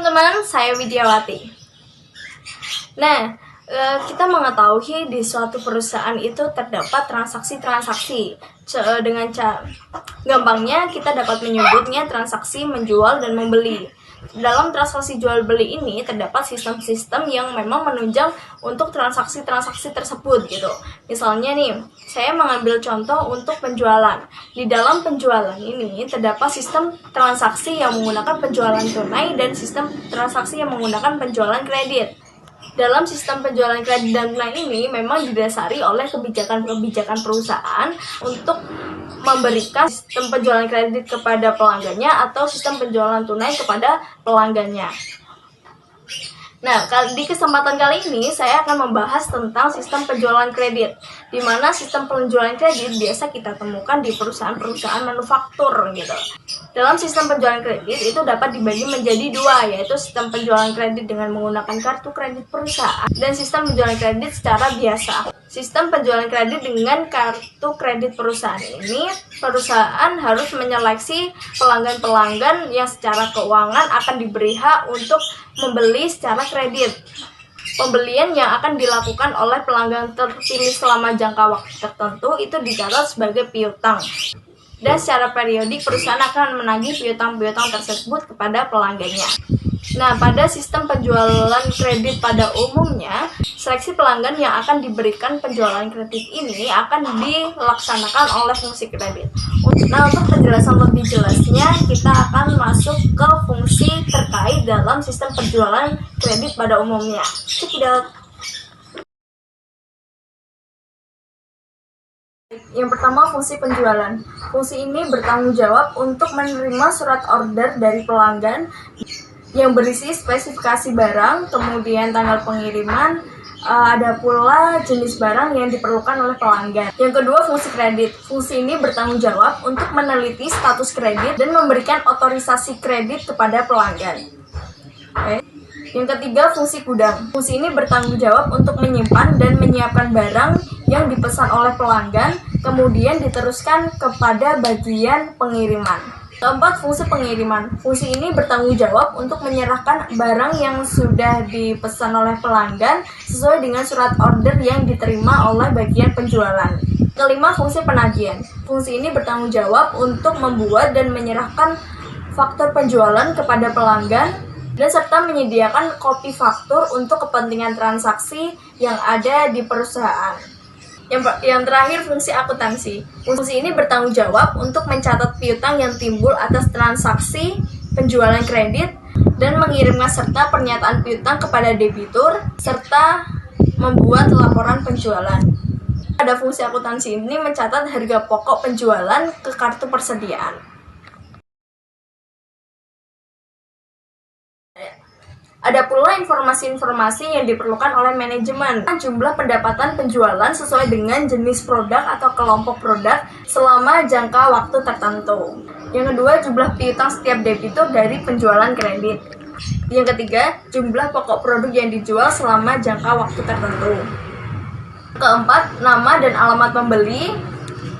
teman-teman, saya Widyawati. Nah, kita mengetahui di suatu perusahaan itu terdapat transaksi-transaksi. Gampangnya kita dapat menyebutnya transaksi menjual dan membeli. Dalam transaksi jual beli ini terdapat sistem-sistem yang memang menunjang untuk transaksi-transaksi tersebut gitu. Misalnya nih, saya mengambil contoh untuk penjualan. Di dalam penjualan ini terdapat sistem transaksi yang menggunakan penjualan tunai dan sistem transaksi yang menggunakan penjualan kredit. Dalam sistem penjualan kredit dan tunai ini memang didasari oleh kebijakan-kebijakan perusahaan untuk memberikan sistem penjualan kredit kepada pelanggannya atau sistem penjualan tunai kepada pelanggannya. Nah, di kesempatan kali ini saya akan membahas tentang sistem penjualan kredit, di mana sistem penjualan kredit biasa kita temukan di perusahaan-perusahaan manufaktur gitu. Dalam sistem penjualan kredit itu dapat dibagi menjadi dua, yaitu sistem penjualan kredit dengan menggunakan kartu kredit perusahaan dan sistem penjualan kredit secara biasa. Sistem penjualan kredit dengan kartu kredit perusahaan ini, perusahaan harus menyeleksi pelanggan-pelanggan yang secara keuangan akan diberi hak untuk membeli secara kredit. Pembelian yang akan dilakukan oleh pelanggan terpilih selama jangka waktu tertentu itu dicatat sebagai piutang. Dan secara periodik perusahaan akan menagih piutang-piutang tersebut kepada pelanggannya. Nah, pada sistem penjualan kredit pada umumnya, seleksi pelanggan yang akan diberikan penjualan kredit ini akan dilaksanakan oleh fungsi kredit. Nah, untuk penjelasan lebih jelasnya, kita akan masuk ke fungsi terkait dalam sistem penjualan kredit pada umumnya. Yang pertama, fungsi penjualan. Fungsi ini bertanggung jawab untuk menerima surat order dari pelanggan yang berisi spesifikasi barang, kemudian tanggal pengiriman, ada pula jenis barang yang diperlukan oleh pelanggan. Yang kedua, fungsi kredit. Fungsi ini bertanggung jawab untuk meneliti status kredit dan memberikan otorisasi kredit kepada pelanggan. Yang ketiga, fungsi gudang. Fungsi ini bertanggung jawab untuk menyimpan dan menyiapkan barang yang dipesan oleh pelanggan, kemudian diteruskan kepada bagian pengiriman. Keempat, fungsi pengiriman. Fungsi ini bertanggung jawab untuk menyerahkan barang yang sudah dipesan oleh pelanggan sesuai dengan surat order yang diterima oleh bagian penjualan. Kelima, fungsi penagihan. Fungsi ini bertanggung jawab untuk membuat dan menyerahkan faktur penjualan kepada pelanggan dan serta menyediakan kopi faktur untuk kepentingan transaksi yang ada di perusahaan. Yang terakhir, fungsi akuntansi. Fungsi ini bertanggung jawab untuk mencatat piutang yang timbul atas transaksi penjualan kredit dan mengirimkan serta pernyataan piutang kepada debitur serta membuat laporan penjualan. Pada fungsi akuntansi ini mencatat harga pokok penjualan ke kartu persediaan. Ada pula informasi-informasi yang diperlukan oleh manajemen. Jumlah pendapatan penjualan sesuai dengan jenis produk atau kelompok produk selama jangka waktu tertentu. Yang kedua, jumlah piutang setiap debitur dari penjualan kredit. Yang ketiga, jumlah pokok produk yang dijual selama jangka waktu tertentu. Keempat, nama dan alamat pembeli.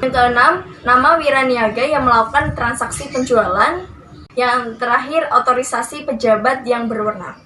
Yang keenam, nama wiraniaga yang melakukan transaksi penjualan. Yang terakhir, otorisasi pejabat yang berwenang.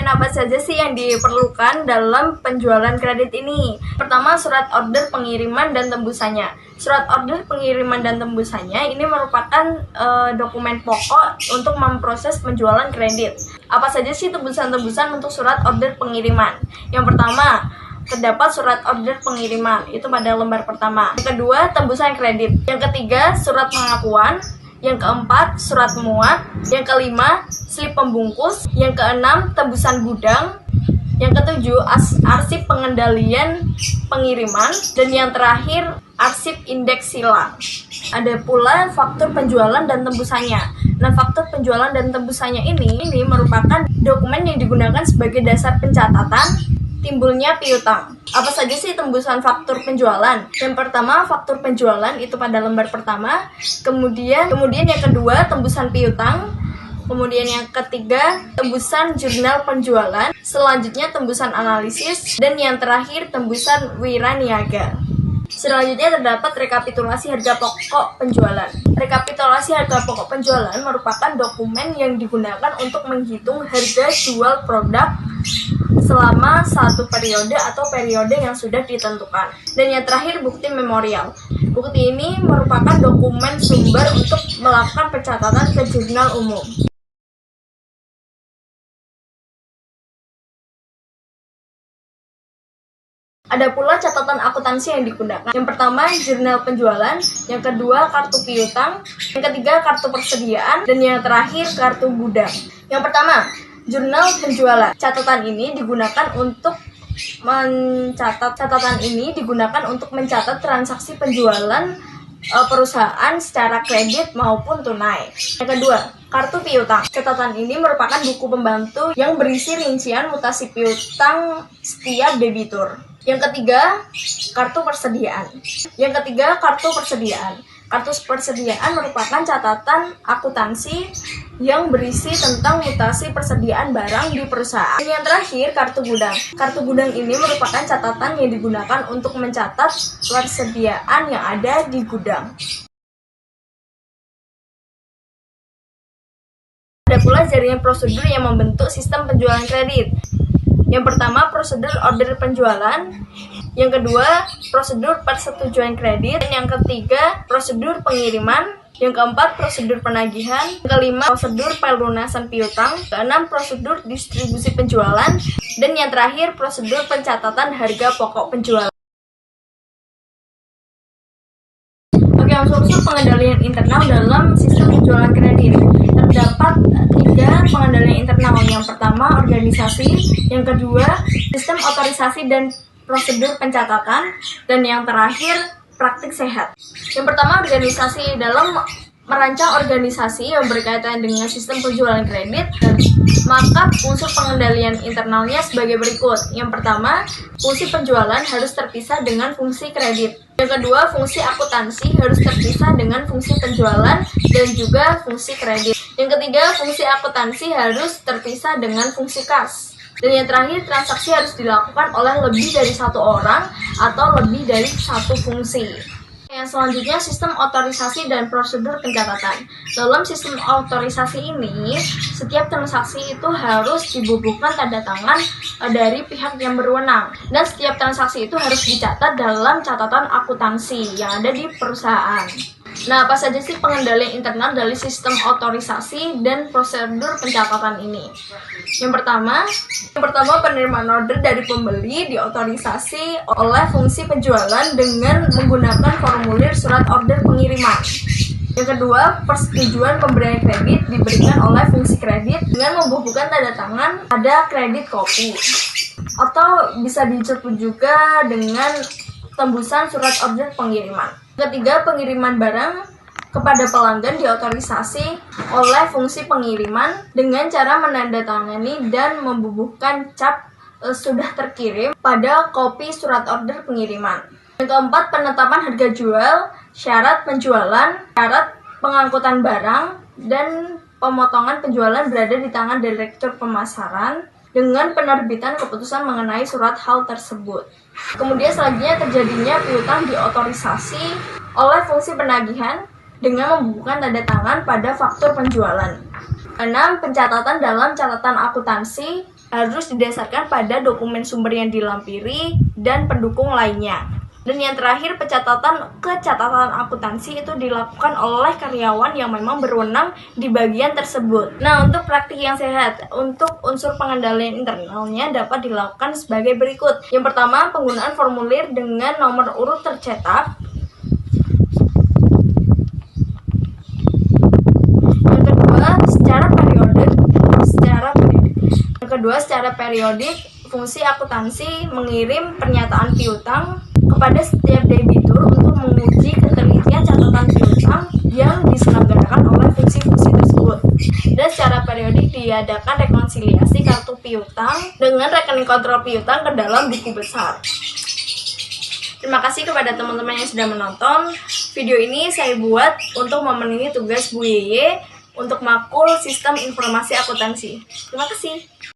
Apa saja sih yang diperlukan dalam penjualan kredit ini? Pertama, surat order pengiriman dan tembusannya. Surat order pengiriman dan tembusannya ini merupakan dokumen pokok untuk memproses penjualan kredit. Apa saja sih tembusan-tembusan untuk surat order pengiriman? Yang pertama, terdapat surat order pengiriman, itu pada lembar pertama. Yang kedua, tembusan kredit. Yang ketiga, surat pengakuan. Yang keempat, surat muat. Yang kelima, slip pembungkus. Yang keenam, tembusan gudang. Yang ketujuh, arsip pengendalian pengiriman. Dan yang terakhir, arsip indeks silang. Ada pula faktur penjualan dan tembusannya. Nah, faktur penjualan dan tembusannya ini merupakan dokumen yang digunakan sebagai dasar pencatatan timbulnya piutang. Apa saja sih tembusan faktur penjualan? Yang pertama, faktur penjualan itu pada lembar pertama. Kemudian yang kedua, tembusan piutang. Kemudian yang ketiga, tembusan jurnal penjualan. Selanjutnya tembusan analisis. Dan yang terakhir, tembusan wiraniaga. Selanjutnya terdapat rekapitulasi harga pokok penjualan. Rekapitulasi harga pokok penjualan merupakan dokumen yang digunakan untuk menghitung harga jual produk selama satu periode atau periode yang sudah ditentukan. Dan yang terakhir, bukti memorial. Bukti ini merupakan dokumen sumber untuk melakukan pencatatan ke jurnal umum. Ada pula catatan akuntansi yang digunakan. Yang pertama, jurnal penjualan. Yang kedua, kartu piutang. Yang ketiga, kartu persediaan. Dan yang terakhir, kartu gudang. Yang pertama, jurnal penjualan. Catatan ini digunakan untuk mencatat transaksi penjualan perusahaan secara kredit maupun tunai. Yang kedua, kartu piutang. Catatan ini merupakan buku pembantu yang berisi rincian mutasi piutang setiap debitur. Yang ketiga, kartu persediaan. Kartu persediaan merupakan catatan akuntansi yang berisi tentang mutasi persediaan barang di perusahaan. Dan yang terakhir, kartu gudang. Kartu gudang ini merupakan catatan yang digunakan untuk mencatat persediaan yang ada di gudang. Ada pula jaringan prosedur yang membentuk sistem penjualan kredit. Yang pertama, prosedur order penjualan. Yang kedua, prosedur persetujuan kredit. Dan yang ketiga, prosedur pengiriman. Yang keempat, prosedur penagihan. Yang kelima, prosedur pelunasan piutang. Keenam, prosedur distribusi penjualan. Dan yang terakhir, prosedur pencatatan harga pokok penjualan. Oke, unsur-unsur pengendalian internal dalam sistem penjualan kredit. Terdapat 3 pengendalian internal. Yang pertama, organisasi. Yang kedua, sistem otorisasi dan prosedur pencatatan. Dan yang terakhir, praktik sehat. Yang pertama, organisasi. Dalam merancang organisasi yang berkaitan dengan sistem penjualan kredit, maka unsur pengendalian internalnya sebagai berikut. Yang pertama, fungsi penjualan harus terpisah dengan fungsi kredit. Yang kedua, fungsi akuntansi harus terpisah dengan fungsi penjualan dan juga fungsi kredit. Yang ketiga, fungsi akuntansi harus terpisah dengan fungsi kas. Dan yang terakhir, transaksi harus dilakukan oleh lebih dari satu orang atau lebih dari satu fungsi. Yang selanjutnya, sistem otorisasi dan prosedur pencatatan. Dalam sistem otorisasi ini, setiap transaksi itu harus dibubuhkan tanda tangan dari pihak yang berwenang. Dan setiap transaksi itu harus dicatat dalam catatan akuntansi yang ada di perusahaan. Nah, apa saja sih pengendalian internal dari sistem otorisasi dan prosedur pencatatan ini? Yang pertama, penerimaan order dari pembeli diotorisasi oleh fungsi penjualan dengan menggunakan formulir surat order pengiriman. Yang kedua, persetujuan pemberian kredit diberikan oleh fungsi kredit dengan membubuhkan tanda tangan pada kredit kopi. Atau bisa disebut juga dengan tembusan surat order pengiriman. Ketiga, pengiriman barang kepada pelanggan diotorisasi oleh fungsi pengiriman dengan cara menandatangani dan membubuhkan cap sudah terkirim pada kopi surat order pengiriman. Yang keempat, penetapan harga jual, syarat penjualan, syarat pengangkutan barang, dan pemotongan penjualan berada di tangan Direktur Pemasaran dengan penerbitan keputusan mengenai surat hal tersebut. Kemudian selanjutnya terjadinya piutang diotorisasi oleh fungsi penagihan dengan membubuhkan tanda tangan pada faktur penjualan. 6. Pencatatan dalam catatan akuntansi harus didasarkan pada dokumen sumber yang dilampiri dan pendukung lainnya. Dan yang terakhir, catatan akuntansi itu dilakukan oleh karyawan yang memang berwenang di bagian tersebut. Nah, untuk praktik yang sehat, untuk unsur pengendalian internalnya dapat dilakukan sebagai berikut. Yang pertama, penggunaan formulir dengan nomor urut tercetak. Yang kedua, secara periodik, fungsi akuntansi mengirim pernyataan piutang kepada setiap debitur untuk menguji ketelitian catatan piutang yang diselenggarakan oleh fungsi-fungsi tersebut. Dan secara periodik diadakan rekonsiliasi kartu piutang dengan rekening kontrol piutang ke dalam buku besar. Terima kasih kepada teman-teman yang sudah menonton. Video ini saya buat untuk memenuhi tugas Bu Yeye untuk makul sistem informasi akuntansi. Terima kasih.